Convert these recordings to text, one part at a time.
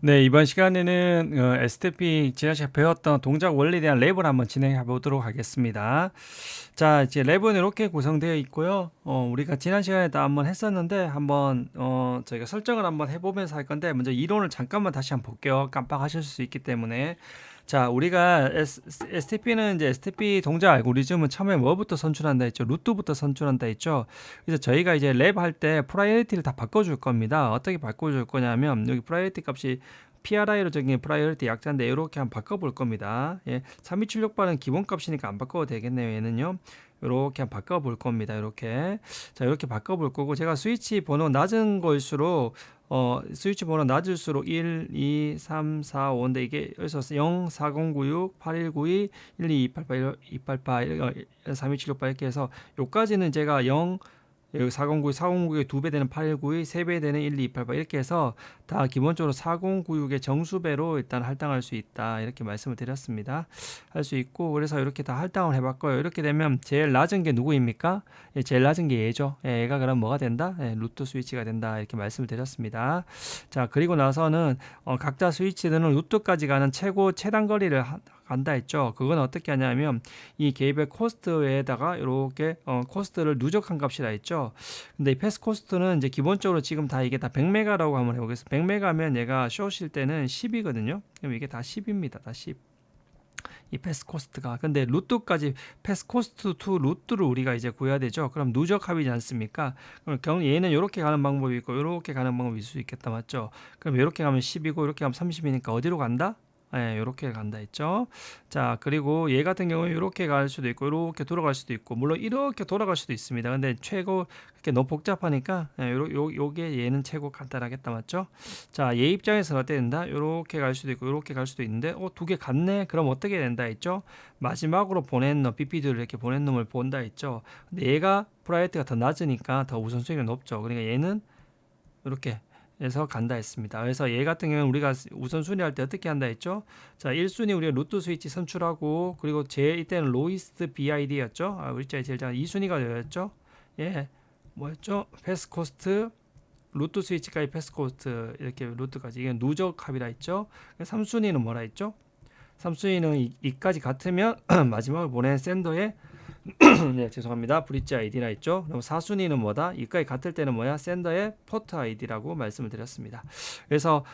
네, 이번 시간에는 STP 지난 시간에 배웠던 동작 원리에 대한 랩을 한번 진행해 보도록 하겠습니다. 자, 이제 랩은 이렇게 구성되어 있고요. 우리가 지난 시간에도 한번 했었는데 한번 저희가 설정을 한번 해보면서 할 건데 먼저 이론을 잠깐만 다시 한번 볼게요. 깜빡하실 수 있기 때문에. 자, 우리가 STP는 이제 STP 동작 알고리즘은 처음에 뭐부터 선출한다 했죠? 루트부터 선출한다 했죠? 그래서 저희가 이제 랩 할 때 프라이어리티를 다 바꿔줄 겁니다. 어떻게 바꿔줄 거냐면 여기 프라이어리티 값이 PRI로 적인 프라이어리티 약자인데 이렇게 한번 바꿔볼 겁니다. 예, 3276번은 기본값이니까 안 바꿔도 되겠네요. 얘는요. 이렇게 한번 바꿔볼 겁니다. 이렇게. 자, 이렇게 바꿔볼 거고 제가 스위치 번호 낮은 거일수록 스위치 번호 낮을수록 1, 2, 3, 4, 5인데 이게 여기서 0, 4096, 8192, 12, 288, 288, 3276 이렇게 해서 요까지는 제가 0 여기 4092, 4096의 2배 되는 8192, 3배 되는 12288 이렇게 해서 다 기본적으로 4096의 정수배로 일단 할당할 수 있다. 이렇게 말씀을 드렸습니다. 할 수 있고 그래서 이렇게 다 할당을 해봤고요. 이렇게 되면 제일 낮은 게 누구입니까? 예, 제일 낮은 게 얘죠. 예, 얘가 그럼 뭐가 된다? 예, 루트 스위치가 된다. 이렇게 말씀을 드렸습니다. 자, 그리고 나서는 각자 스위치들은 루트까지 가는 최고 최단 거리를 간다 했죠. 그건 어떻게 하냐면 이 개별 코스트에다가 이렇게 코스트를 누적한 값이라 했죠. 근데 이 패스 코스트는 이제 기본적으로 지금 다 이게 다 100메가라고 한번 해보겠습니다. 100메가면 얘가 숏일 때는 10이거든요. 그럼 이게 다 10입니다. 다 10. 이 패스 코스트가 근데 루트까지 패스 코스트 투 루트를 우리가 이제 구해야 되죠. 그럼 누적 합이지 않습니까? 그럼 얘는 이렇게 가는 방법이 있고 이렇게 가는 방법이 있을 수 있겠다 맞죠? 그럼 이렇게 가면 10이고 이렇게 가면 30이니까 어디로 간다? 예, 이렇게 간다 했죠. 자, 그리고 얘 같은 경우에 이렇게 갈 수도 있고 이렇게 돌아갈 수도 있고 물론 이렇게 돌아갈 수도 있습니다. 근데 최고 그렇게 너무 복잡하니까 요게 얘는 최고 간단하겠다 맞죠? 자, 얘 입장에서는 어떻게 된다? 이렇게 갈 수도 있고 이렇게 갈 수도 있는데 두 개 같네? 그럼 어떻게 된다 했죠? 마지막으로 보낸 놈, BPD를 이렇게 보낸 놈을 본다 했죠. 근데 얘가 프라이어티가 더 낮으니까 더 우선순위가 높죠. 그러니까 얘는 이렇게 해서 간다 했습니다. 그래서 얘 같은 경우는 우리가 우선순위 할 때 어떻게 한다 했죠? 자, 1순위 우리가 루트 스위치 선출하고 그리고 제 이때는 로이스트 BID였죠. 우리 제일 작은 2순위가 되었죠. 예. 뭐였죠? 패스 코스트 루트 스위치까지 패스 코스트 이렇게 루트까지 이게 누적 합이라 했죠. 3순위는 뭐라 했죠? 3순위는 이까지 같으면 마지막을 보낸 샌더의 네, 죄송합니다. 브릿지 아이디라 했죠. 그럼 4순위는 뭐다? 이까지 같을 때는 뭐야? 샌더의 포트 아이디라고 말씀을 드렸습니다. 그래서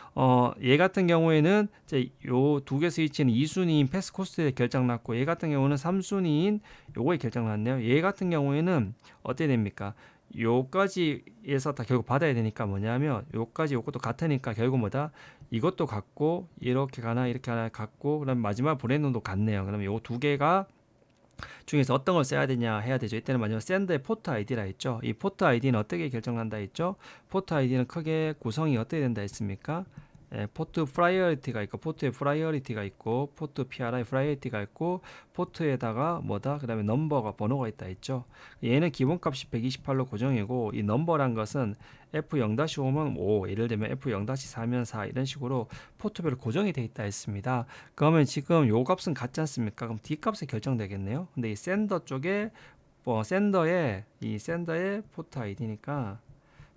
얘 같은 경우에는 이제 요 두 개 스위치는 2순위인 패스 코스트에 결정났고 얘 같은 경우는 3순위인 요거에 결정났네요. 얘 같은 경우에는 어떻게 됩니까? 요까지에서 다 결국 받아야 되니까 뭐냐면 요까지 요것도 같으니까 결국 뭐다? 이것도 같고 이렇게 가나 이렇게 하나 같고 그럼 마지막 브레인도 같네요. 그럼 요 두 개가 중에서 어떤 걸 써야 되냐 해야 되죠. 이때는 마지막 샌드의 포트 아이디라 했죠. 이 포트 아이디는 어떻게 결정난다 했죠? 포트 아이디는 크게 구성이 어떻게 된다 했습니까? 예, 포트 프라이어리티가 있고 포트에 프라이어리티가 있고 포트 PRI 프라이어리티가 있고 포트에다가 뭐다 그다음에 넘버가 번호가 있다 했죠. 얘는 기본값이 128로 고정이고 이 넘버란 것은 F0-5면 5 예를 들면 F0-4면 4 이런 식으로 포트별로 고정이 돼 있다 했습니다. 그러면 지금 요 값은 같지 않습니까? 그럼 D 값이 결정되겠네요. 근데 이 샌더 쪽에 샌더의 포트 아이디니까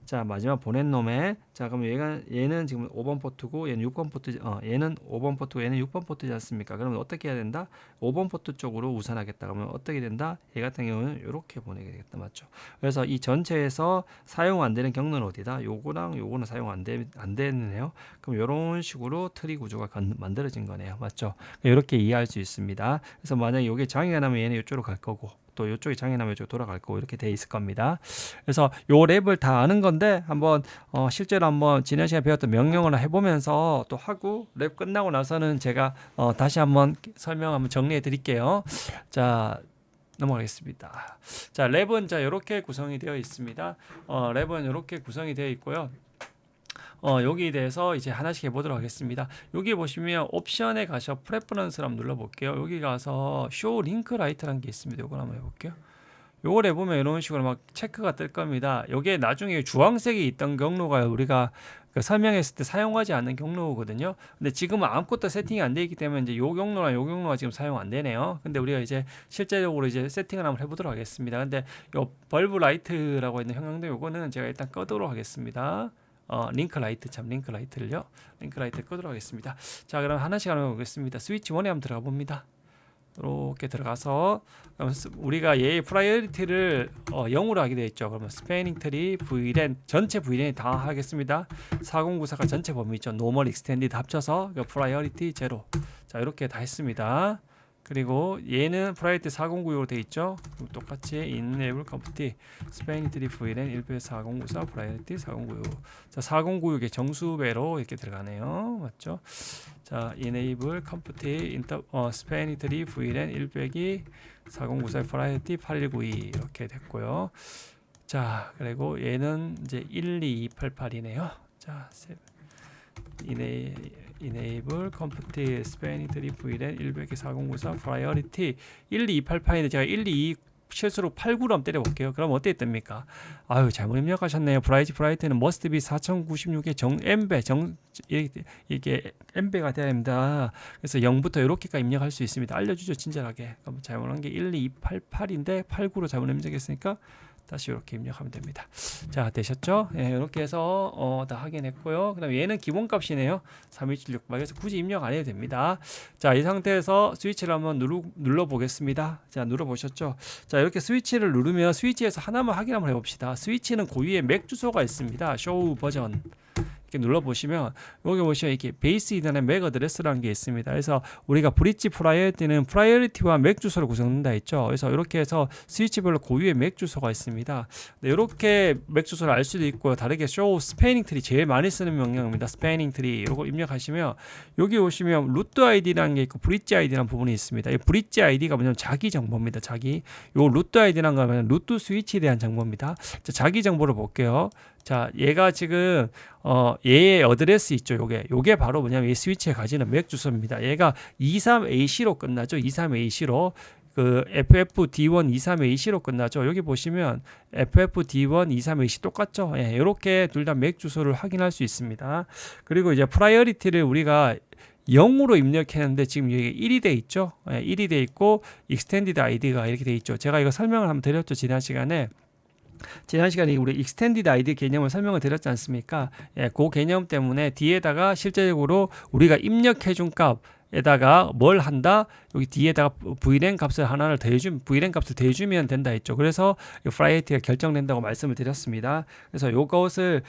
자, 마지막 보낸 놈의 자, 그럼 얘는 지금 5번 포트고 얘는 6번 포트 얘는 5번 포트고 얘는 6번 포트지 않습니까? 그러면 어떻게 해야 된다? 5번 포트 쪽으로 우선하겠다. 그러면 어떻게 된다? 얘 같은 경우는 이렇게 보내게 되겠다. 맞죠? 그래서 이 전체에서 사용 안 되는 경로는 어디다? 요거랑 요거는 사용 안 되네요. 그럼 이런 식으로 트리 구조가 만들어진 거네요. 맞죠? 이렇게 이해할 수 있습니다. 그래서 만약에 요게 장애가 나면 얘는 이쪽으로 갈 거고 또 이쪽이 장애 나면 이쪽으로 돌아갈 거고 이렇게 돼 있을 겁니다. 그래서 요 랩을 다 아는 건데 한번 실제로 한번 지난 시간에 배웠던 명령을 해보면서 또 하고 랩 끝나고 나서는 제가 다시 한번 설명 한번 정리해 드릴게요. 자, 넘어가겠습니다. 자, 랩은 자 이렇게 구성이 되어 있습니다. 랩은 이렇게 구성이 되어 있고요. 여기에 대해서 이제 하나씩 해보도록 하겠습니다. 여기 보시면 옵션에 가셔 프레퍼런스를 한번 눌러볼게요. 여기 가서 쇼 링크 라이트라는 게 있습니다. 이걸 한번 해볼게요. 요걸 해보면 이런 식으로 막 체크가 뜰 겁니다. 요게 나중에 주황색이 있던 경로가 우리가 그 설명했을 때 사용하지 않는 경로거든요. 근데 지금은 아무것도 세팅이 안 되어 있기 때문에 이제 요 경로랑 요 경로가 지금 사용 안 되네요. 근데 우리가 이제 실제적으로 이제 세팅을 한번 해보도록 하겠습니다. 근데 요 벌브 라이트라고 있는 형광등 요거는 제가 일단 끄도록 하겠습니다. 링크라이트를요. 링크라이트 끄도록 하겠습니다. 자, 그럼 하나씩 한번 보겠습니다. 스위치 1에 한번 들어가 봅니다. 이렇게 들어가서 우리가 얘의 프라이어리티를 0으로 하게 되어 있죠. 그러면 스패닝 트리 VLAN 전체 VLAN이 다 하겠습니다. 4094가 전체 범위 있죠. 노멀 익스텐디드 합쳐서 프라이어리티 제로. 자, 이렇게 다 했습니다. 그리고 얘는 프라이어리티 4096으로 되어 있죠. 똑같이 enable complete 스패닝 트리 VLAN 1배 4094 프라이어리티 4096. 자, 4096의 정수배로 이렇게 들어가네요. 맞죠? 자, enable complete 스패닝 트리 VLAN 1배기 4094 프라이어리티 8192 이렇게 됐고요. 자, 그리고 얘는 이제 12288이네요. 자, enable complete spanning tree VLAN 100개 4094 priority 12288인데 제가 122 실수로 89로 한번 때려볼게요. 그럼 어떻게 뜹니까? 아유, 잘못 입력하셨네요. 브라이트는 must be 4096의 MB 이게 MB가 돼야 됩니다. 그래서 0부터 이렇게까지 입력할 수 있습니다. 알려주죠, 친절하게. 그럼 잘못한 게 12288인데 89로 잘못 입력했으니까 다시 이렇게 입력하면 됩니다. 자, 되셨죠? 예, 이렇게 해서 다 확인했고요. 그 다음에 얘는 기본값이네요. 3176. 그래서 굳이 입력 안 해도 됩니다. 자, 이 상태에서 스위치를 한번 눌러보겠습니다. 자, 눌러보셨죠? 자, 이렇게 스위치를 누르면 스위치에서 하나만 확인 한번 해봅시다. 스위치는 고유의 맥 주소가 있습니다. show 버전. 이렇게 눌러보시면 여기 보시면 이렇게 베이스 이전에 맥 어드레스라는 게 있습니다. 그래서 우리가 브릿지 프라이어리티는 프라이어리티와 맥 주소를 구성된다 했죠. 그래서 이렇게 해서 스위치별로 고유의 맥 주소가 있습니다. 네, 이렇게 맥 주소를 알 수도 있고요. 다르게 show 스패닝 트리 제일 많이 쓰는 명령입니다. 스패닝 트리 이거 입력하시면 여기 오시면 루트 아이디라는 게 있고 브릿지 아이디라는 부분이 있습니다. 이 브릿지 아이디가 뭐냐면 자기 정보입니다. 자기. 요 루트 아이디라는 거는 루트 스위치에 대한 정보입니다. 자, 자기 정보를 볼게요. 자, 얘가 지금 얘의 어드레스 있죠. 요게 바로 뭐냐면 이 스위치에 가지는 맥 주소입니다. 얘가 23AC로 끝나죠. 23AC로 그 FFD1 23AC로 끝나죠. 여기 보시면 FFD1 23AC 똑같죠. 예, 이렇게 둘 다 맥 주소를 확인할 수 있습니다. 그리고 이제 프라이어리티를 우리가 0으로 입력했는데 지금 여기 1이 돼 있죠. 예, 1이 돼 있고 익스텐디드 아이디가 이렇게 돼 있죠. 제가 이거 설명을 한번 드렸죠. 지난 시간에 우리 익스텐디드 아이디 개념을 설명을 드렸지 않습니까? 예, 그 개념 때문에 뒤에다가 실제적으로 우리가 입력해 준 값에다가 뭘 한다? 여기 뒤에다가 VLAN 값을 하나를 VLAN 값을 더해주면 된다 했죠. 그래서 프라이어리티가 결정된다고 말씀을 드렸습니다. 그래서 요것을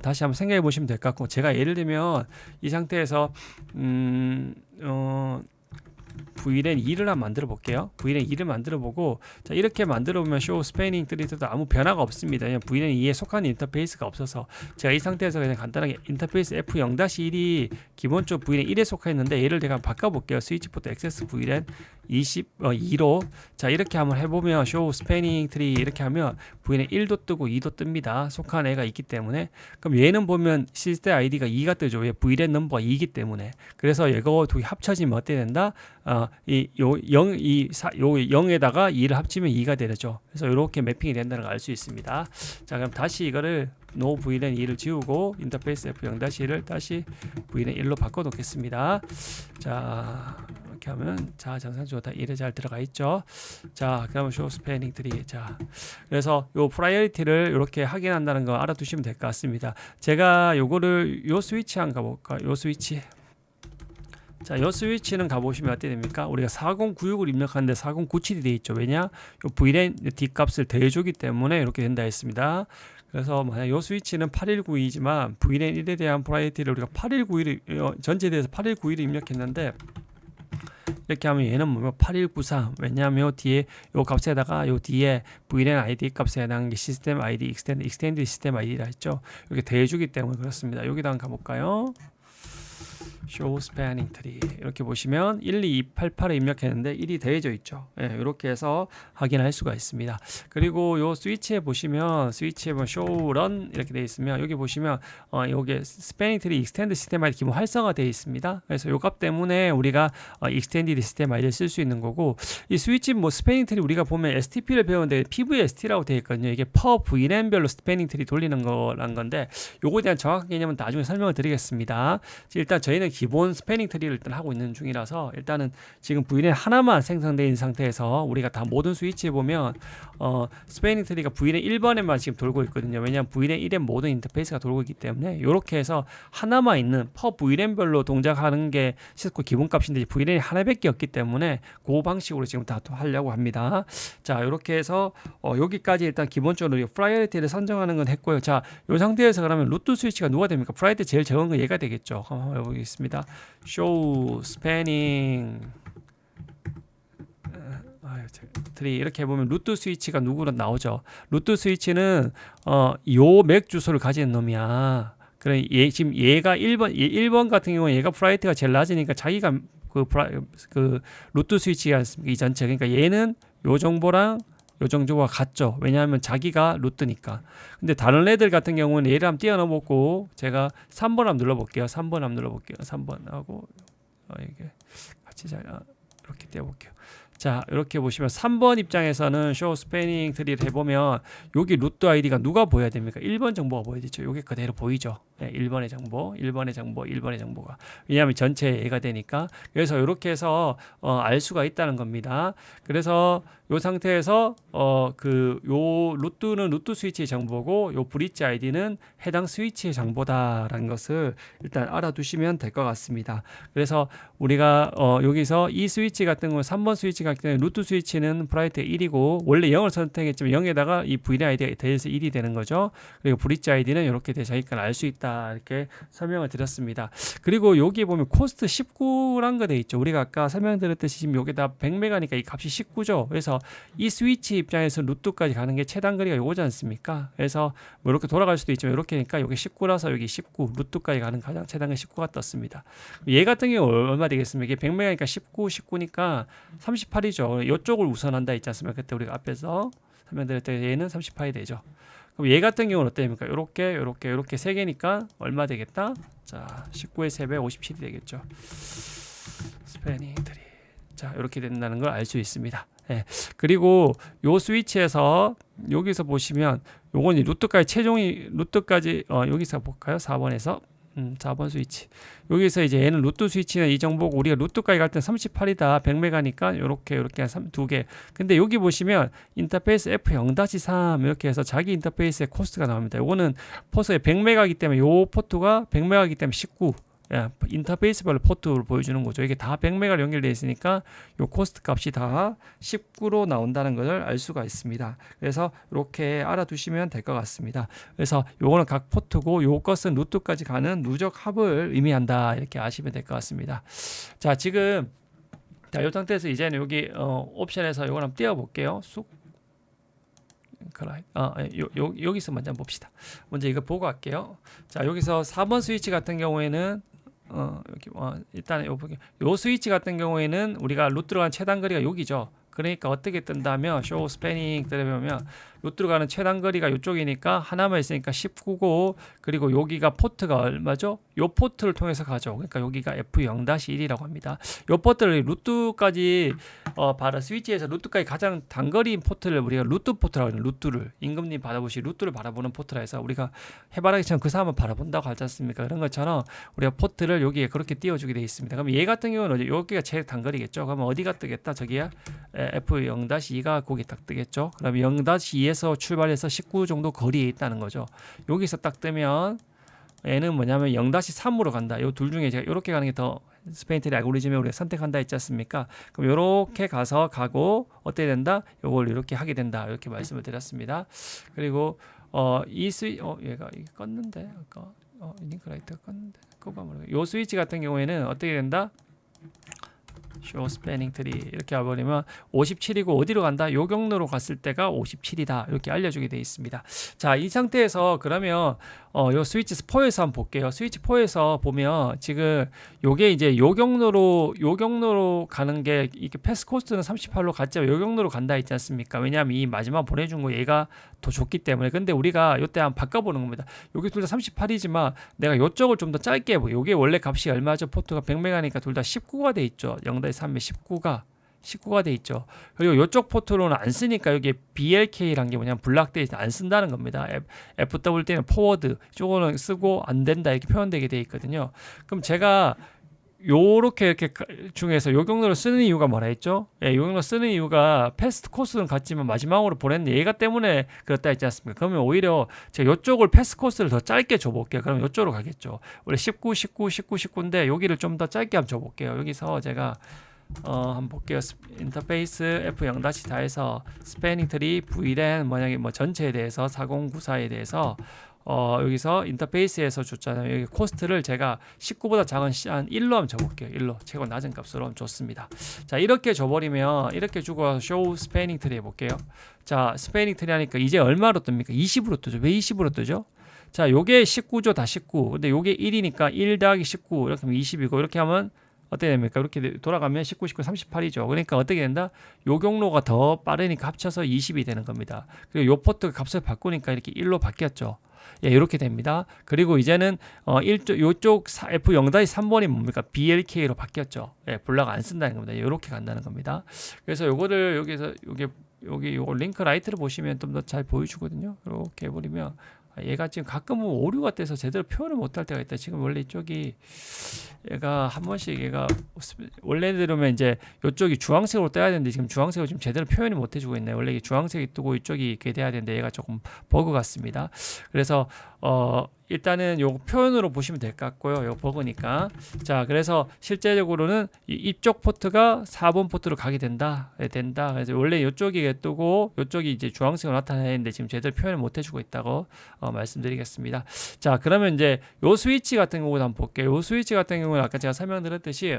다시 한번 생각해 보시면 될 것 같고, 제가 예를 들면 이 상태에서 VLAN 2를 한번 만들어 볼게요. VLAN 2를 만들어 보고, 자, 이렇게 만들어 보면 show spanning tree도 아무 변화가 없습니다. 그냥 VLAN 2에 속한 인터페이스가 없어서 제가 이 상태에서 그냥 간단하게 인터페이스 F0-1이 기본적으로 VLAN 1에 속해 있는데 얘를 제가 바꿔 볼게요. 스위치 포트 액세스 VLAN 2로 자, 이렇게 한번 해보면 show spanning tree 이렇게 하면 VLAN 1도 뜨고 2도 뜹니다. 속한 애가 있기 때문에. 그럼 얘는 보면 시스템 아이디가 2가 뜨죠. 얘 VLAN 넘버가 2이기 때문에. 그래서 이거 두 개 합쳐지면 어떻게 된다? 이 0에다가 2를 합치면 2가 되죠. 그래서 이렇게 매핑이 된다는 걸 알 수 있습니다. 자, 그럼 다시 이거를 no VLAN 2를 지우고 인터페이스 F0-1를 다시 VLAN 1로 바꿔 놓겠습니다. 자, 이렇게 하면 자, 정상적으로 다 1에 잘 들어가 있죠. 자, 그러면 show spanning tree. 자, 그래서 요 프라이어리티를 이렇게 확인한다는 거 알아두시면 될 것 같습니다. 제가 요거를 요 스위치 한번 가볼까? 요 스위치. 자, 이 스위치는 가보시면 어떻게 됩니까? 우리가 4096을 입력하는데 4097이 되어 있죠. 왜냐? 요 VLAN D값을 더해주기 때문에 이렇게 된다 했습니다. 그래서 만약 이 스위치는 8192이지만 VLAN 1에 대한 프라이어리티를 우리가 8191 전체에 대해서 8191을 입력했는데, 이렇게 하면 얘는 뭐면 8193. 왜냐하면 요 뒤에 요 값에다가 요 뒤에 VLAN ID 값에 해당하는 게 시스템 ID, 익스텐드 시스템 ID라 했죠. 이렇게 더해주기 때문에 그렇습니다. 여기다 한번 가볼까요? show spanning tree 이렇게 보시면 12288에 입력했는데 1이 더해져 있죠. 예, 이렇게 해서 확인할 수가 있습니다. 그리고 요 스위치에 보시면 show run 이렇게 되어 있으면 여기 보시면 요게 spanning tree extend system ID 기본 활성화 되어 있습니다. 그래서 요 값 때문에 우리가 extended system ID를 쓸 수 있는 거고, 이 스위치 뭐 spanning tree 우리가 보면 STP를 배우는데 PVST라고 되어 있거든요. 이게 per VLAN별로 spanning tree 돌리는 거란 건데, 요거에 대한 정확한 개념은 나중에 설명을 드리겠습니다. 일단 저희는 기본 스패닝 트리를 일단 하고 있는 중이라서 일단은 지금 VLAN 하나만 생성되어 있는 상태에서 우리가 다 모든 스위치에 보면 스패닝 트리가 VLAN 1번에만 지금 돌고 있거든요. 왜냐하면 VLAN 1의 모든 인터페이스가 돌고 있기 때문에 이렇게 해서 하나만 있는 퍼 VLAN별로 동작하는 게 시스코 기본값인데 VLAN이 하나밖에 없기 때문에 그 방식으로 지금 다 하려고 합니다. 자, 이렇게 해서 여기까지 일단 기본적으로 프라이어리티를 선정하는 건 했고요. 자, 이 상태에서 그러면 루트 스위치가 누가 됩니까? 프라이어리티 제일 적은 건 얘가 되겠죠. 한번 해보겠습니다. show spanning 트리 이렇게 해보면 루트 스위치가 누구로 나오죠. 루트 스위치는 요 맥 주소를 가진 놈이야. 그래 지금 얘가 1번 같은 경우는 얘가 프라이어리티가 제일 낮으니까 자기가 그 루트 스위치가 이 전체, 그러니까 얘는 요 정보랑 요 정도가 같죠. 왜냐하면 자기가 루트니까. 근데 다른 애들 같은 경우는 얘를 한번 띄워넣어보고 제가 3번 한번 눌러볼게요. 3번 한번 눌러볼게요. 3번 하고 이게 같이 잘 이렇게 띄워볼게요. 자, 이렇게 보시면 3번 입장에서는 show spanning tree를 해보면 여기 루트 아이디가 누가 보여야 됩니까? 1번 정보가 보여야 되죠. 여기 그대로 보이죠. 네, 1번의 정보, 1번의 정보, 1번의 정보가. 왜냐하면 전체 얘가 되니까. 그래서 이렇게 해서 알 수가 있다는 겁니다. 그래서 이 상태에서 요 루트는 루트 스위치의 정보고 요 브릿지 아이디는 해당 스위치의 정보다라는 것을 일단 알아두시면 될 것 같습니다. 그래서 우리가 여기서 이 스위치 같은 경우 3번 스위치 같은 경우 루트 스위치는 프라이어티 1이고 원래 0을 선택했지만 0에다가 이 VLAN 아이디가 더해서 1이 되는 거죠. 그리고 브릿지 아이디는 이렇게 자기가 알 수 있다. 이렇게 설명을 드렸습니다. 그리고 여기 보면 코스트 19란 거 돼 있죠. 우리가 아까 설명드렸듯이 지금 여기다 100메가니까 이 값이 19죠. 그래서 이 스위치 입장에서 루트까지 가는 게 최단 거리가 요거지 않습니까? 그래서 뭐 이렇게 돌아갈 수도 있지만 이렇게니까 여기 19라서 여기 19 루트까지 가는 가장 최단 거리 19가 떴습니다. 얘 같은 경우 얼마 되겠습니까? 이게 100메가니까 19니까 38이죠. 이쪽을 우선한다 했지 않습니까? 그때 우리가 앞에서 설명드렸던 얘는 38이 되죠. 그럼 얘 같은 경우는 어떻습니까? 요렇게 세 개니까 얼마 되겠다? 자, 19의 3배 57이 되겠죠. 스패닝 트리. 자, 이렇게 된다는 걸 알 수 있습니다. 예. 그리고 요 스위치에서 여기서 보시면 요건 루트까지 루트까지 여기서 볼까요? 4번에서 4번 스위치. 여기서 이제 얘는 루트 스위치는 이 정보고 우리가 루트까지 갈 때 38이다. 100메가니까 요렇게 한 두 개. 근데 여기 보시면 인터페이스 F0-3 이렇게 해서 자기 인터페이스의 코스트가 나옵니다. 요거는 포트에 100메가이기 때문에 요 포트가 100메가이기 때문에 19. 야, 인터페이스별로 포트를 보여주는 거죠. 이게 다 100메가로 연결되어 있으니까 요 코스트 값이 다 19로 나온다는 것을 알 수가 있습니다. 그래서 이렇게 알아두시면 될 것 같습니다. 그래서 요거는 각 포트고 요것은 루트까지 가는 누적 합을 의미한다. 이렇게 아시면 될 것 같습니다. 자, 지금 이 상태에서 이제는 여기 옵션에서 요걸 한번 띄워볼게요. 여기서 먼저 한번 봅시다. 먼저 이거 보고 할게요. 자, 여기서 4번 스위치 같은 경우에는 일단 요 스위치 같은 경우에는 우리가 루트로 간 최단 거리가 여기죠. 그러니까 어떻게 뜬다면 show spanning 들어보면 루트로 가는 최단 거리가 이쪽이니까 하나만 있으니까 19고 그리고 여기가 포트가 얼마죠? 요 포트를 통해서 가죠. 그러니까 여기가 F0-1이라고 합니다. 요 포트를 루트까지 바로 스위치에서 루트까지 가장 단거리인 포트를 우리가 루트 포트라고 하는 루트를 임금님 받아보시 루트를 바라보는 포트라 해서 우리가 해바라기처럼 그 사람을 바라본다고 하지 않습니까? 그런 것처럼 우리가 포트를 여기에 그렇게 띄워주게 되어 있습니다. 그럼 얘 같은 경우는 여기가 제일 단거리겠죠. 그러면 어디가 뜨겠다? 저기야 F0-2가 거기 딱 뜨겠죠. 그럼 0-2에서 출발해서 19 정도 거리에 있다는 거죠. 여기서 딱 뜨면 얘는 뭐냐면 0-3으로 간다. 요 둘 중에 제가 이렇게 가는 게 더 스패닝 트리 알고리즘에 우리가 선택한다 했지 않습니까? 그럼 이렇게 가고 어떻게 된다? 요걸 이렇게 하게 된다. 이렇게 말씀을 드렸습니다. 그리고 얘가 이게 껐는데 아까 링크라이트가 껐는데 그거 모르겠어요. 요 스위치 같은 경우에는 어떻게 된다? show spanning tree 이렇게 해버리면 57이고 어디로 간다? 요 경로로 갔을 때가 57이다. 이렇게 알려주게 되어 있습니다. 자, 이 상태에서 그러면 요 스위치 4에서 한번 볼게요. 스위치 4에서 보면 지금 요게 이제 요 경로로 가는 게 이게 패스 코스트는 38로 갔지만 요 경로로 간다 했지 않습니까? 왜냐하면 이 마지막 보내준 거 얘가 더 좋기 때문에. 근데 우리가 요때 한번 바꿔보는 겁니다. 여기 둘 다 38이지만 내가 요쪽을 좀 더 짧게 해보게. 요게 원래 값이 얼마죠? 포트가 100메가니까 둘 다 19가 돼 있죠. 0-3에 19가 19가 돼 있죠. 그리고 이쪽 포트로는 안 쓰니까 여기 BLK란 게 뭐냐면 블락돼 있어 안 쓴다는 겁니다. FWD는 포워드 이쪽은 쓰고 안 된다 이렇게 표현되게 돼 있거든요. 그럼 제가 요렇게 이렇게 중에서 요 경로를 쓰는 이유가 뭐라 했죠? 예, 요 경로 쓰는 이유가 패스트 코스는 같지만 마지막으로 보냈는데 얘가 때문에 그렇다 했지 않습니까? 그러면 오히려 제가 요쪽을 패스트 코스를 더 짧게 줘볼게요. 그럼 요쪽으로 가겠죠. 원래 19, 19, 19, 19인데 여기를 좀 더 짧게 한번 줘볼게요. 여기서 제가 한번 볼게요. 인터페이스 F0-4에서 스패닝 트리 VLAN 만약에 뭐 전체에 대해서 4094에 대해서 여기서 인터페이스에서 줬잖아요. 여기 코스트를 제가 19보다 작은 한 1로 한번 줘볼게요. 1로 최고 낮은 값으로 한번 줬습니다. 자 이렇게 줘버리면 이렇게 주고 show spanning tree 해볼게요. 자 스패닝 트리 하니까 이제 얼마로 뜹니까? 20으로 뜨죠. 왜 20으로 뜨죠? 자 요게 19죠. 다 19. 근데 요게 1이니까 1 더하기 19 이렇게 하면 20이고 이렇게 하면 어떻게 됩니까? 이렇게 돌아가면 19, 19, 38이죠. 그러니까 어떻게 된다? 요 경로가 더 빠르니까 합쳐서 20이 되는 겁니다. 그리고 요 포트 값을 바꾸니까 이렇게 1로 바뀌었죠. 예, 이렇게 됩니다. 그리고 이제는 요쪽 F0-3번이 뭡니까? BLK로 바뀌었죠. 예, 블락 안 쓴다는 겁니다. 이렇게 간다는 겁니다. 그래서 요거를 여기서 여기 요거 링크 라이트를 보시면 좀 더 잘 보여주거든요. 이렇게 해버리면 얘가 지금 가끔은 오류가 돼서 제대로 표현을 못할 때가 있다. 지금 원래 이쪽이 얘가 한 번씩 얘가 원래대로면 이제 이쪽이 주황색으로 떠야 되는데 지금 주황색으로 지금 제대로 표현이 못 해주고 있네요. 원래 이게 주황색이 뜨고 이쪽이 이렇게 돼야 되는데 얘가 조금 버그 같습니다. 그래서 일단은 요 표현으로 보시면 될 것 같고요. 요 버그니까. 자, 그래서 실제적으로는 이쪽 포트가 4번 포트로 가게 된다. 그래서 원래 이쪽이 뜨고 이쪽이 이제 주황색으로 나타내는데 지금 제대로 표현을 못 해주고 있다고 말씀드리겠습니다. 자, 그러면 이제 요 스위치 같은 경우도 한번 볼게요. 요 스위치 같은 경우는 아까 제가 설명드렸듯이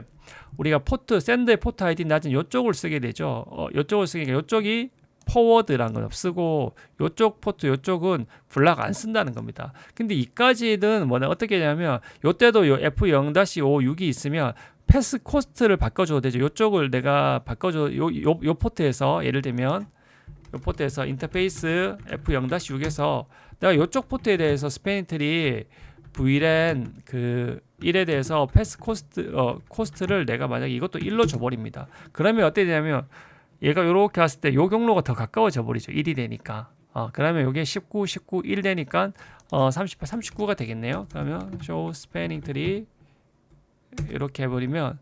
우리가 포트 샌드의 포트 아이디 낮은 요쪽을 쓰게 되죠. 요쪽을 쓰니까 요쪽이 포워드라는 건 쓰고 요쪽 포트 요쪽은 블락 안 쓴다는 겁니다. 근데 이까지는 뭐냐 어떻게 되냐면 요때도 요 F0-56이 있으면 패스 코스트를 바꿔줘도 되죠. 요쪽을 내가 바꿔줘 요 포트에서 예를 들면 요 포트에서 인터페이스 F0-6에서 내가 요쪽 포트에 대해서 스패닝 트리 VLAN 그 1에 대해서 패스 코스트를 내가 만약에 이것도 1로 줘버립니다. 그러면 어떻게 되냐면 얘가 이렇게 왔을 때 요 경로가 더 가까워져 버리죠. 1이 되니까. 그러면 이게 19, 19, 1 되니까 38, 39가 되겠네요. 그러면 show spanning tree 이렇게 해버리면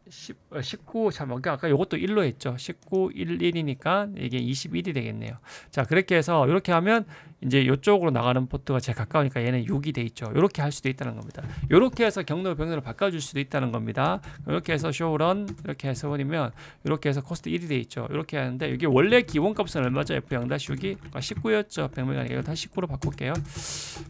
19 잠깐 아까 이것도 1로 했죠. 19, 1, 1이니까 이게 21이 되겠네요. 자 그렇게 해서 이렇게 하면 이제 이쪽으로 나가는 포트가 제일 가까우니까 얘는 6이 돼 있죠. 이렇게 할 수도 있다는 겁니다. 이렇게 해서 경로를 병로를 바꿔줄 수도 있다는 겁니다. 이렇게 해서 show run 이렇게 해서 버리면 이렇게 해서 코스트 1이 돼 있죠. 이렇게 하는데 이게 원래 기본값은 얼마죠? F0-6이 19였죠. 100메가니까 이거 다시 19로 바꿀게요.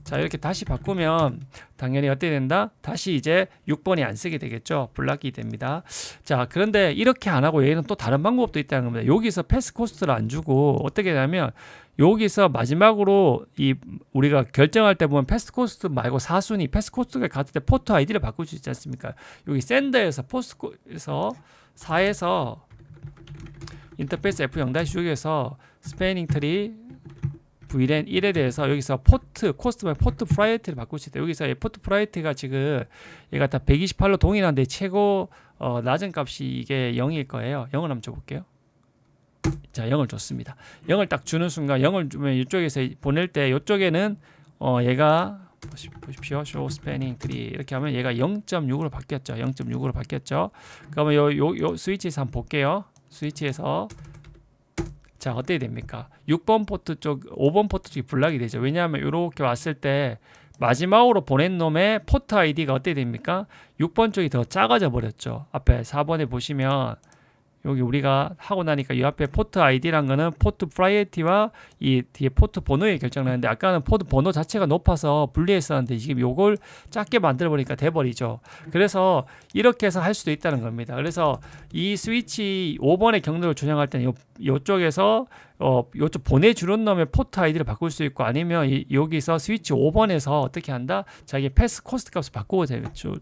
자 이렇게 다시 바꾸면 당연히 어떻게 된다? 다시 이제 6번이 안 쓰게 되겠죠. 블락이 됩니다. 자 그런데 이렇게 안 하고 얘는 또 다른 방법도 있다는 겁니다. 여기서 패스 코스트를 안 주고 어떻게 되냐면 여기서 마지막으로 이 우리가 결정할 때 보면 패스 코스트 말고 4순위 패스 코스트가 같을 때 포트 아이디를 바꿀 수 있지 않습니까? 여기 샌더에서 포스트에서 4에서 인터페이스 F0-6에서 스패닝 트리 VLAN 1에 대해서 여기서 포트 코스트만 포트 프라이어티를 바꿀 수 있다. 여기서 포트 프라이어티가 지금 얘가 다 128로 동일한데 최고 낮은 값이 이게 0일 거예요. 0을 한번 줘볼게요. 자 0을 줬습니다. 0을 딱 주는 순간 0을 주면 이쪽에서 보낼 때 이쪽에는 얘가 보십시오. show spanning tree 이렇게 하면 얘가 0.6으로 바뀌었죠. 0.6으로 바뀌었죠. 그러면 요 스위치에서 한번 볼게요. 스위치에서 자 어떻게 됩니까? 6번 포트 쪽 5번 포트 쪽이 블락이 되죠. 왜냐하면 이렇게 왔을 때 마지막으로 보낸 놈의 포트 아이디가 어떻게 됩니까? 6번 쪽이 더 작아져 버렸죠. 앞에 4번에 보시면 여기 우리가 하고 나니까 이 앞에 포트 아이디란 거는 포트 프라이어티와 이 뒤에 포트 번호에 결정나는데 아까는 포트 번호 자체가 높아서 분리했었는데 지금 요걸 작게 만들어 버리니까 돼버리죠. 그래서 이렇게 해서 할 수도 있다는 겁니다. 그래서 이 스위치 5번의 경로를 조정할 때는 요쪽에서 요쪽 보내주는 놈의 포트 아이디를 바꿀 수 있고 아니면 여기서 스위치 5번에서 어떻게 한다? 자기 패스 코스트 값을 바꾸고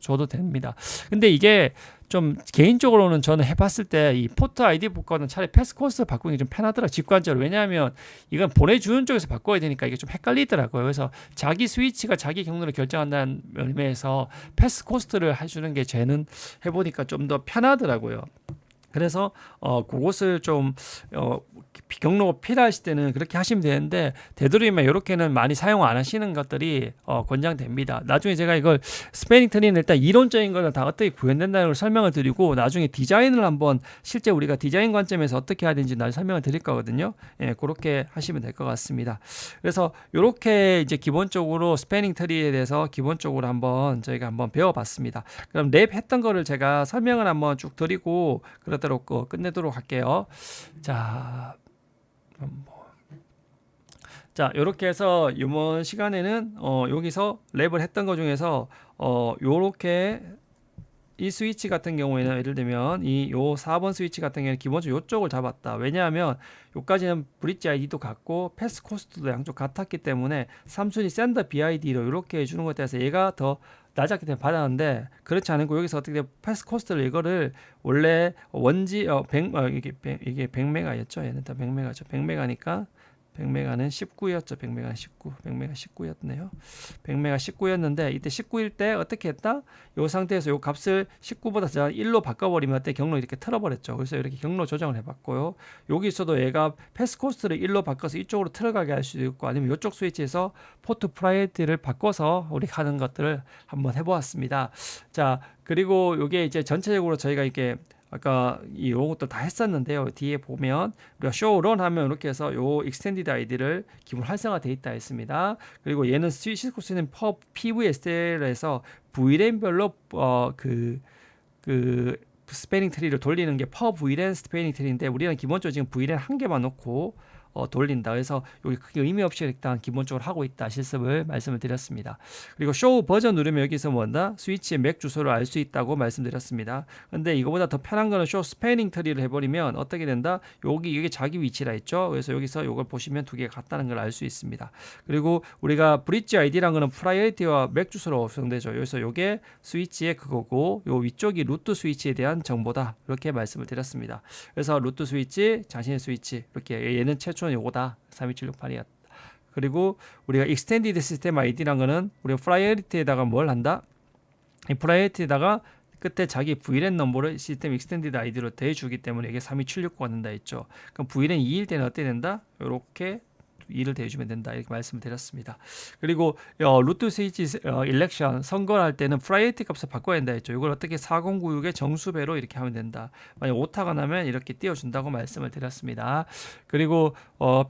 줘도 됩니다. 근데 이게 좀 개인적으로는 저는 해봤을 때 이 포트 아이디 복구는 차라리 패스 코스트 바꾸는 게 좀 편하더라 직관적으로. 왜냐하면 이건 보내주는 쪽에서 바꿔야 되니까 이게 좀 헷갈리더라고요. 그래서 자기 스위치가 자기 경로를 결정한다는 의미에서 패스 코스트를 해주는 게 쟤는 해보니까 좀 더 편하더라고요. 그래서 그것을 좀 어, 경로가 필요하실 때는 그렇게 하시면 되는데 되도록이면 이렇게는 많이 사용 안 하시는 것들이 권장됩니다. 나중에 제가 이걸 스페닝 트리는 일단 이론적인 거는 다 어떻게 구현된다는 걸 설명을 드리고 나중에 디자인을 한번 실제 우리가 디자인 관점에서 어떻게 해야 되는지 나중에 설명을 드릴 거거든요. 예, 그렇게 하시면 될 것 같습니다. 그래서 이렇게 이제 기본적으로 스페닝 트리에 대해서 기본적으로 한번 저희가 한번 배워봤습니다. 그럼 랩 했던 거를 제가 설명을 한번 쭉 드리고 그러도록 끝내도록 할게요. 자, 자, 이렇게 해서 이번 시간에는 여기서 랩을 했던 것 중에서 요렇게 이 스위치 같은 경우에는 예를 들면 요 4번 스위치 같은 경우에는 기본적으로 요쪽을 잡았다. 왜냐하면 요까지는 브릿지 아이디도 같고 패스 코스트도 양쪽 같았기 때문에 삼순위 샌더 BID로 이렇게 해주는 것에 대해서 얘가 더 낮았기 때문에 받았는데 그렇지 않고 여기서 어떻게 돼 패스 코스트를 이거를 원래 원지 100 100메가였죠. 얘는 다 100메가죠. 100메가니까 100메가는 19였죠. 100메가는 19. 100메가 19였네요. 100메가 19였는데 이때 19일 때 어떻게 했다? 이 상태에서 이 값을 19보다 1로 바꿔버리면 어때? 경로 이렇게 틀어버렸죠. 그래서 이렇게 경로 조정을 해봤고요. 여기서도 얘가 패스 코스트를 1로 바꿔서 이쪽으로 틀어가게 할 수도 있고 아니면 이쪽 스위치에서 포트 프라이어티를 바꿔서 우리 하는 것들을 한번 해보았습니다. 자, 그리고 이게 이제 전체적으로 저희가 이렇게 아까 이런 것도 다 했었는데요. 뒤에 보면 우리가 show run 하면 이렇게 해서 요 extended ID를 기본 활성화되어 있다 했습니다. 그리고 얘는 시스코 쓰는 PVSL에서 VLAN별로 그 스패닝 트리를 돌리는 게 per VLAN 스패닝 트리인데 우리는 기본적으로 지금 VLAN 한 개만 놓고 돌린다. 그래서 여기 크게 의미 없이 일단 기본적으로 하고 있다. 실습을 말씀을 드렸습니다. 그리고 show 버전 누르면 여기서 뭔다? 스위치의 맥 주소를 알 수 있다고 말씀드렸습니다. 근데 이거보다 더 편한 거는 show spanning tree를 해버리면 어떻게 된다? 이게 자기 위치라 했죠. 그래서 여기서 이걸 보시면 두 개가 같다는 걸 알 수 있습니다. 그리고 우리가 브릿지 아이디란 거는 프라이어리티와 맥 주소로 구성되죠. 여기서 이게 스위치의 그거고 요 위쪽이 루트 스위치에 대한 정보다. 이렇게 말씀을 드렸습니다. 그래서 루트 스위치, 자신의 스위치 이렇게 얘는 최초 요거다. 32768이었다. 그리고 우리가 extended system ID란 거는 우리가 priority에다가 뭘 한다? 이 priority에다가 끝에 자기 VLAN 넘버를 시스템 extended ID로 대주기 때문에 이게 32769가 된다 했죠. 그럼 VLAN 2일 때는 어떻게 된다? 이렇게 2를 대주면 된다 이렇게 말씀을 드렸습니다. 그리고 루트 스위치 일렉션 선거를 할 때는 프라이어티 값을 바꿔야 된다 했죠. 이걸 어떻게 4096의 정수배로 이렇게 하면 된다. 만약 오타가 나면 이렇게 띄워준다고 말씀을 드렸습니다. 그리고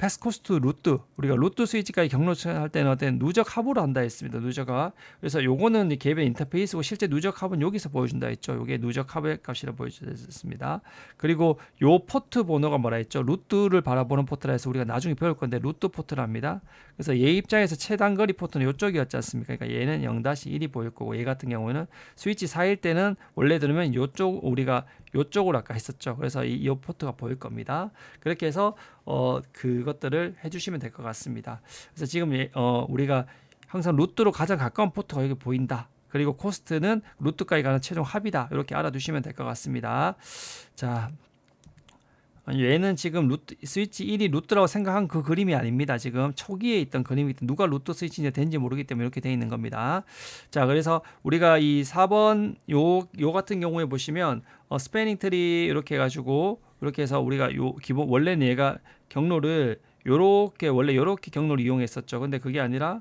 패스 코스트 루트 우리가 루트 스위치까지 경로할 때는 어떤 누적 합으로 한다 했습니다. 누적합. 그래서 요거는 개별 인터페이스고 실제 누적 합은 여기서 보여준다 했죠. 요게 누적 합의 값이라 보여주셨습니다. 그리고 요 포트 번호가 뭐라 했죠? 루트를 바라보는 포트라 해서 우리가 나중에 배울 건데 루트 포트랍니다. 그래서 얘 입장에서 최단 거리 포트는 이쪽이었지 않습니까? 그러니까 얘는 0-1이 보일 거고 얘 같은 경우에는 스위치 4일 때는 원래 들으면 이쪽 우리가 이쪽으로 아까 했었죠. 그래서 이 포트가 보일 겁니다. 그렇게 해서 그것들을 해주시면 될 것 같습니다. 그래서 지금 우리가 항상 루트로 가장 가까운 포트가 여기 보인다. 그리고 코스트는 루트까지 가는 최종 합이다. 이렇게 알아두시면 될 것 같습니다. 자. 얘는 지금 스위치 1이 루트라고 생각한 그 그림이 아닙니다. 지금 초기에 있던 그림이 누가 루트 스위치인지 된지 모르기 때문에 이렇게 되어 있는 겁니다. 자, 그래서 우리가 이 4번 요 같은 경우에 보시면 스패닝 트리 이렇게 해가지고 이렇게 해서 우리가 요 기본 원래는 얘가 경로를 원래 요렇게 경로를 이용했었죠. 근데 그게 아니라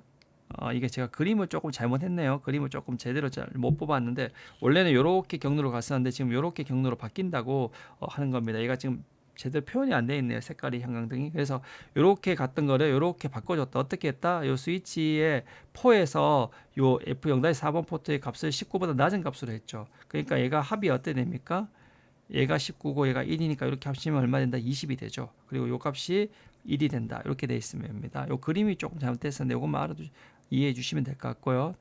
이게 제가 그림을 조금 잘못했네요. 그림을 조금 제대로 잘 못 뽑았는데 원래는 이렇게 경로로 갔었는데 지금 이렇게 경로로 바뀐다고 하는 겁니다. 얘가 지금 제대로 표현이 안 돼 있네요. 색깔이 형광등이. 그래서 이렇게 갔던 거를 이렇게 바꿔줬다. 어떻게 했다? 요 스위치의 포에서 요 F0-4번 포트의 값을 19보다 낮은 값으로 했죠. 그러니까 얘가 합이 어떻게 됩니까? 얘가 19고 얘가 1이니까 이렇게 합치면 얼마 된다? 20이 되죠. 그리고 요 값이 1이 된다. 이렇게 돼 있으면 됩니다. 요 그림이 조금 잘못됐었는데 요것만 이해해 주시면 될 것 같고요.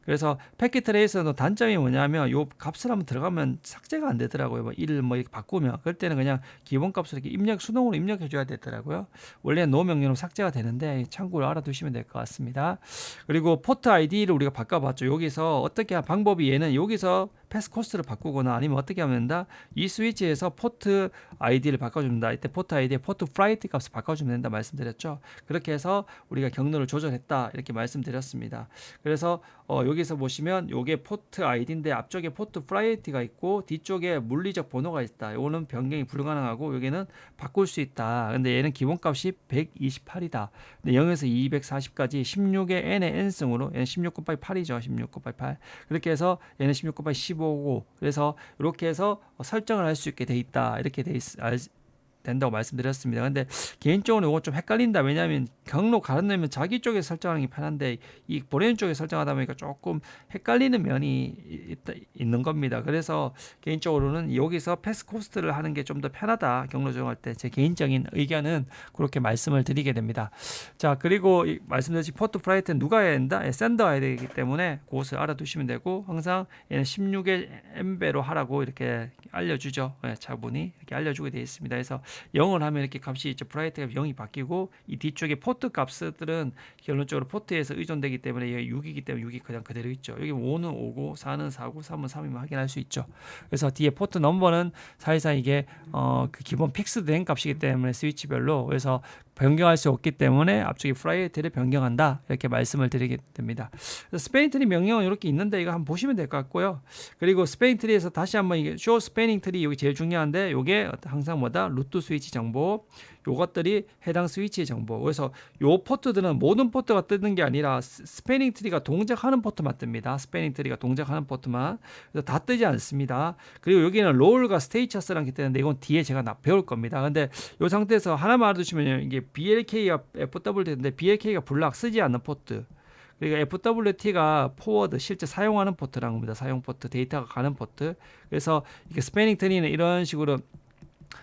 그래서 패킷 트레이서는 단점이 뭐냐면 요 값을 한번 들어가면 삭제가 안 되더라고요. 뭐 1을 뭐 이렇게 바꾸면 그럴 때는 그냥 기본 값을 이렇게 수동으로 입력해 줘야 되더라고요. 원래는 노 명령으로 삭제가 되는데 참고로 알아두시면 될 것 같습니다. 그리고 포트 아이디를 우리가 바꿔봤죠. 여기서 어떻게 한 방법이 얘는 여기서 패스 코스트를 바꾸거나 아니면 어떻게 하면 된다? 이 스위치에서 포트 아이디를 바꿔줍니다. 이때 포트 아이디에 포트 프라이티 값을 바꿔주면 된다 말씀드렸죠. 그렇게 해서 우리가 경로를 조절했다 이렇게 말씀드렸습니다. 그래서 여기서 보시면 요게 포트 아이디인데 앞쪽에 포트 프라이어티가 있고 뒤쪽에 물리적 번호가 있다. 요거는 변경이 불가능하고 여기는 바꿀 수 있다. 근데 얘는 기본값이 128이다. 근데 0에서 240까지 16의 n의 n승으로 얘는 16 곱하기 8이죠. 16 곱하기 8. 그렇게 해서 얘는 16 곱하기 15고 그래서 이렇게 해서 설정을 할 수 있게 돼 있다. 이렇게 된다고 말씀드렸습니다. 근데 개인적으로 이거 좀 헷갈린다. 왜냐하면 경로 가르내면 자기 쪽에 설정하는 게 편한데 이 보내는 쪽에 설정하다 보니까 조금 헷갈리는 면이 있는 겁니다. 그래서 개인적으로는 여기서 패스 코스트를 하는 게 좀 더 편하다. 경로 조정할 때 제 개인적인 의견은 그렇게 말씀을 드리게 됩니다. 자, 그리고 말씀드렸듯이 포트 프라이트는 누가 해야 된다? 샌더가 해야 되기 때문에 그것을 알아두시면 되고 항상 얘는 16의 n배로 하라고 이렇게 알려주죠. 차분히 이렇게 알려주게 되어 있습니다. 그래서 0을 하면 이렇게 값이 이제 브라이트가 0이 바뀌고 이 뒤쪽에 포트 값들은 결론적으로 포트에서 의존되기 때문에 여기 6이기 때문에 6이 그냥 그대로 있죠. 여기 5는 5고 4는 4고 3은 3이면 확인할 수 있죠. 그래서 뒤에 포트 넘버는 사실상 이게 그 기본 픽스된 값이기 때문에 스위치별로 그래서 변경할 수 없기 때문에 앞쪽에 프라이어티를 변경한다 이렇게 말씀을 드리게 됩니다. 스패닝 트리 명령은 이렇게 있는데 이거 한번 보시면 될 것 같고요. 그리고 스패닝 트리에서 다시 한번 이게 쇼 스패닝 트리 여기 제일 중요한데 이게 항상 뭐다 루트 스위치 정보 요것들이 해당 스위치 정보. 그래서 요 포트들은 모든 포트가 뜨는 게 아니라 스패닝 트리가 동작하는 포트만 뜹니다. 스패닝 트리가 동작하는 포트만. 그래서 다 뜨지 않습니다. 그리고 여기는 롤과 스테이처스라는 게 뜨는데 이건 뒤에 제가 배울 겁니다. 근데 이 상태에서 하나만 알아두시면 이게 BLK와 FW 되는데 BLK가 블락 쓰지 않는 포트. 그리고 FWT가 포워드 실제 사용하는 포트라는 겁니다. 사용 포트, 데이터가 가는 포트. 그래서 이게 스패닝 트리는 이런 식으로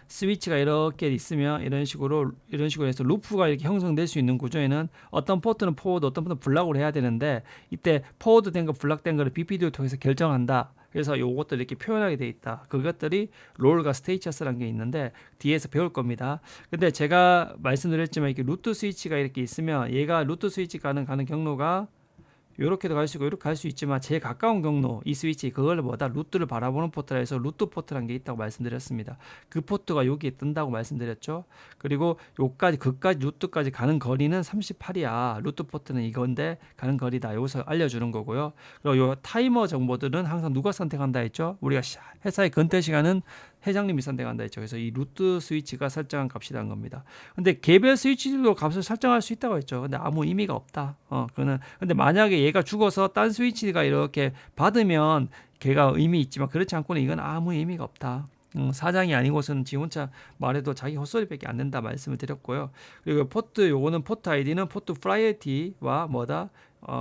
스위치가 이렇게 있으면 이런 식으로 해서 루프가 이렇게 형성될 수 있는 구조에는 어떤 포트는 포워드, 어떤 포트는 블락으로 해야 되는데 이때 포워드 된 거, 블락 된 거를 BPD를 통해서 결정한다. 그래서 요것들 이렇게 표현하게 돼 있다. 그것들이 롤과 스테이처스라는 게 있는데 뒤에서 배울 겁니다. 근데 제가 말씀드렸지만 이렇게 루트 스위치가 이렇게 있으면 얘가 루트 스위치 가는 경로가 이렇게도 갈 수 있고 이렇게 갈 수 있지만 제일 가까운 경로 이 스위치 그걸 뭐다 루트를 바라보는 포트라 해서 루트 포트라는 게 있다고 말씀드렸습니다. 그 포트가 여기에 뜬다고 말씀드렸죠. 그리고 요까지 그까지 루트까지 가는 거리는 38이야. 루트 포트는 이건데 가는 거리다. 여기서 알려주는 거고요. 그리고 요 타이머 정보들은 항상 누가 선택한다 했죠. 우리가 회사의 근태 시간은 회장님이 선택한다 했죠. 그래서 이 루트 스위치가 설정한 값이라는 겁니다. 근데 개별 스위치들도 값을 설정할 수 있다고 했죠. 근데 아무 의미가 없다. 그거는 근데 만약에 얘가 죽어서 딴 스위치가 이렇게 받으면 걔가 의미 있지만 그렇지 않고는 이건 아무 의미가 없다. 사장이 아니고서는 지 혼자 말해도 자기 헛소리밖에 안 된다 말씀을 드렸고요. 그리고 포트 요거는 포트 아이디는 포트 프라이어티와 뭐다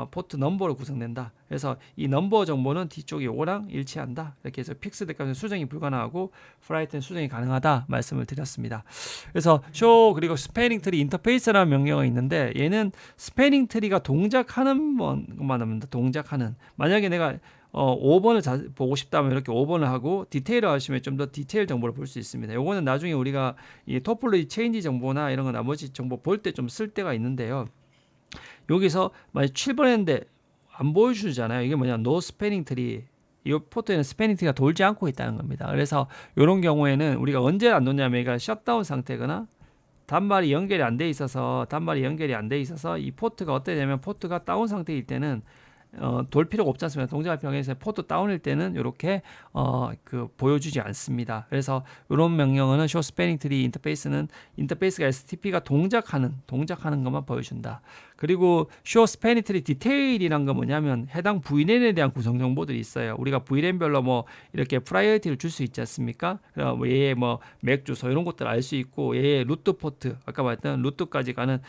포트 넘버로 구성된다. 그래서 이 넘버 정보는 뒤쪽에 요거랑 일치한다. 이렇게 해서 픽스드 값은 수정이 불가능하고 프라이어티는 수정이 가능하다 말씀을 드렸습니다. 그래서 쇼 그리고 스패닝 트리 인터페이스라는 명령어가 있는데 얘는 스패닝 트리가 동작하는 것만 합니다. 동작하는 만약에 내가 5번을 보고 싶다면 이렇게 5번을 하고 디테일을 하시면 좀 더 디테일 정보를 볼 수 있습니다. 요거는 나중에 우리가 이 토폴로지 체인지 정보나 이런 거 나머지 정보 볼 때 좀 쓸 때가 있는데요. 여기서 만약 7번 했는데 안 보여주잖아요. 이게 뭐냐 노 스패닝 트리 이 포트에는 스패닝 트리가 돌지 않고 있다는 겁니다. 그래서 이런 경우에는 우리가 언제 안 놓냐면 얘가 셧다운 상태거나 단말이 연결이 안 돼 있어서 이 포트가 어떻게 되냐면 포트가 다운 상태일 때는 돌 필요가 없지 않습니까? 동작할 필요가 있어서 포트 다운일 때는 이렇게 보여주지 않습니다. 그래서 이런 명령어는 show spanning tree 인터페이스가 STP가 동작하는 것만 보여준다. 그리고 show spanning tree 디테일이란 건 뭐냐면 해당 VLAN에 대한 구성 정보들이 있어요. 우리가 VLAN별로 뭐 이렇게 프라이어티를 줄 수 있지 않습니까? 그럼 얘의 맥 주소 이런 것들 알 수 있고 얘의 루트 포트 아까 말했던 루트까지 가는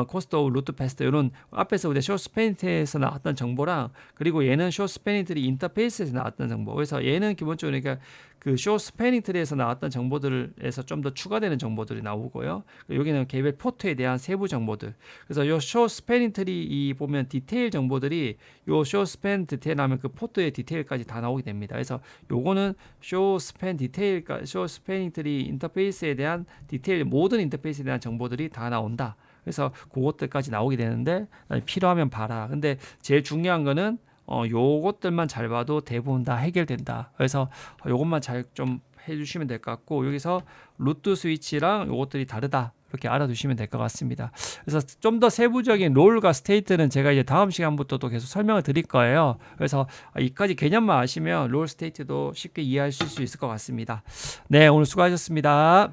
코스트 오브 루트 패스트 이런 앞에서 우리가 show spanning tree에서 나왔던 정보랑 그리고 얘는 show spanning tree 인터페이스에서 나왔던 정보. 그래서 얘는 기본적으로 그러니까 그 show spanning tree에서 나왔던 정보들에서 좀 더 추가되는 정보들이 나오고요. 여기는 개별 포트에 대한 세부 정보들. 그래서 요 show spanning tree 보면 디테일 정보들이 요 show span 디테일 하면 그 포트의 디테일까지 다 나오게 됩니다. 그래서 요거는 show spanning tree 인터페이스에 대한 디테일 모든 인터페이스에 대한 정보들이 다 나온다. 그래서 그것들까지 나오게 되는데 필요하면 봐라. 근데 제일 중요한 거는 요것들만 잘 봐도 대부분 다 해결된다. 그래서 요것만 잘 좀 해주시면 될 것 같고 여기서 루트 스위치랑 요것들이 다르다. 이렇게 알아두시면 될 것 같습니다. 그래서 좀 더 세부적인 롤과 스테이트는 제가 이제 다음 시간부터 또 계속 설명을 드릴 거예요. 그래서 이까지 개념만 아시면 롤 스테이트도 쉽게 이해하실 수 있을 것 같습니다. 네, 오늘 수고하셨습니다.